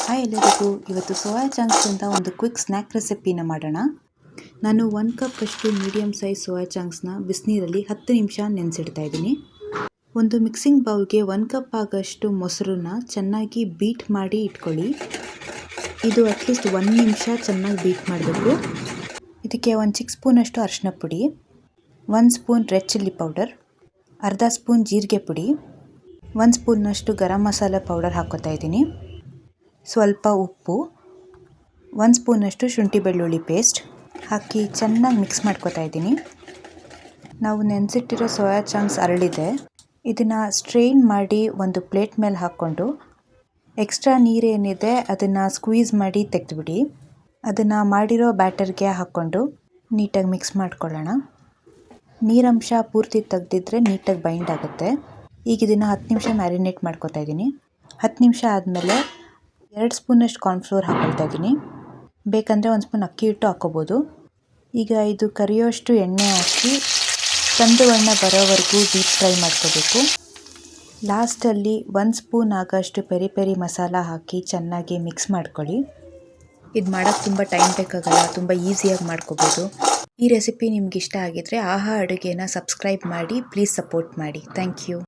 Hi ಎಲ್ಲರಿಗೂ, ಇವತ್ತು soya ಚಂಕ್ಸಿಂದ ಒಂದು ಕ್ವಿಕ್ ಸ್ನ್ಯಾಕ್ ರೆಸಿಪಿನ ಮಾಡೋಣ. ನಾನು 1 ಕಪ್ ಅಷ್ಟು ಮೀಡಿಯಮ್ ಸೈಜ್ ಸೋಯಾ ಚಂಕ್ಸ್ನ ಬಿಸಿನೀರಲ್ಲಿ 10 ನಿಮಿಷ ನೆನೆಸಿಡ್ತಾ ಇದ್ದೀನಿ. ಒಂದು ಮಿಕ್ಸಿಂಗ್ ಬೌಲ್ಗೆ 1 ಕಪ್ ಆಗಷ್ಟು ಮೊಸರನ್ನ ಚೆನ್ನಾಗಿ ಬೀಟ್ ಮಾಡಿ ಇಟ್ಕೊಳ್ಳಿ. ಇದು ಅಟ್ಲೀಸ್ಟ್ 1 ನಿಮಿಷ ಚೆನ್ನಾಗಿ ಬೀಟ್ ಮಾಡಬೇಕು. ಇದಕ್ಕೆ 1 ಚಿಕ್ಕ ಸ್ಪೂನಷ್ಟು ಅರಿಶಿನ ಪುಡಿ, 1 ಸ್ಪೂನ್ ರೆಡ್ ಚಿಲ್ಲಿ ಪೌಡರ್, ಅರ್ಧ ಸ್ಪೂನ್ ಜೀರಿಗೆ ಪುಡಿ, 1 ಸ್ಪೂನ್ನಷ್ಟು ಗರಂ ಮಸಾಲೆ ಪೌಡರ್ ಹಾಕ್ಕೋತಾ ಇದ್ದೀನಿ. ಸ್ವಲ್ಪ ಉಪ್ಪು, 1 ಸ್ಪೂನಷ್ಟು ಶುಂಠಿ ಬೆಳ್ಳುಳ್ಳಿ ಪೇಸ್ಟ್ ಹಾಕಿ ಚೆನ್ನಾಗಿ ಮಿಕ್ಸ್ ಮಾಡ್ಕೋತಾ ಇದ್ದೀನಿ. ನಾವು ನೆನೆಸಿಟ್ಟಿರೋ ಸೋಯಾ ಚಂಕ್ಸ್ ಅರಳಿದೆ, ಇದನ್ನು ಸ್ಟ್ರೈನ್ ಮಾಡಿ ಒಂದು ಪ್ಲೇಟ್ ಮೇಲೆ ಹಾಕ್ಕೊಂಡು ಎಕ್ಸ್ಟ್ರಾ ನೀರೇನಿದೆ ಅದನ್ನು ಸ್ಕ್ವೀಸ್ ಮಾಡಿ ತೆಗೆದುಬಿಡಿ. ಅದನ್ನು ಮಾಡಿರೋ ಬ್ಯಾಟರ್ಗೆ ಹಾಕ್ಕೊಂಡು ನೀಟಾಗಿ ಮಿಕ್ಸ್ ಮಾಡ್ಕೊಳ್ಳೋಣ. ನೀರಂಶ ಪೂರ್ತಿ ತೆಗೆದಿದ್ರೆ ನೀಟಾಗಿ ಬೈಂಡ್ ಆಗುತ್ತೆ. ಈಗ ಇದನ್ನು 10 ನಿಮಿಷ ಮ್ಯಾರಿನೇಟ್ ಮಾಡ್ಕೋತಾ ಇದ್ದೀನಿ. 10 ನಿಮಿಷ ಆದಮೇಲೆ 2 ಸ್ಪೂನಷ್ಟು ಕಾರ್ನ್ಫ್ಲೋರ್ ಹಾಕ್ಕೊಳ್ತಾ ಇದ್ದೀನಿ. ಬೇಕಂದರೆ 1 ಸ್ಪೂನ್ ಅಕ್ಕಿ ಹಿಟ್ಟು ಹಾಕ್ಕೋಬೋದು. ಈಗ ಇದು ಕರಿಯೋಷ್ಟು ಎಣ್ಣೆ ಹಾಕಿ ಕಂದು ಬಣ್ಣ ಬರೋವರೆಗೂ ಡೀಪ್ ಫ್ರೈ ಮಾಡ್ಕೋಬೇಕು. ಲಾಸ್ಟಲ್ಲಿ 1 ಸ್ಪೂನ್ ಆಗೋಷ್ಟು ಪೆರಿ ಪೆರಿ ಮಸಾಲ ಹಾಕಿ ಚೆನ್ನಾಗಿ ಮಿಕ್ಸ್ ಮಾಡ್ಕೊಳ್ಳಿ. ಇದು ಮಾಡೋಕ್ಕೆ ತುಂಬ ಟೈಮ್ ಬೇಕಾಗಲ್ಲ, ತುಂಬ ಈಸಿಯಾಗಿ ಮಾಡ್ಕೋಬೋದು. ಈ ರೆಸಿಪಿ ನಿಮ್ಗೆ ಇಷ್ಟ ಆಗಿದ್ರೆ ಆಹಾ ಅಡುಗೆನ ಸಬ್ಸ್ಕ್ರೈಬ್ ಮಾಡಿ, ಪ್ಲೀಸ್ ಸಪೋರ್ಟ್ ಮಾಡಿ. Thank you.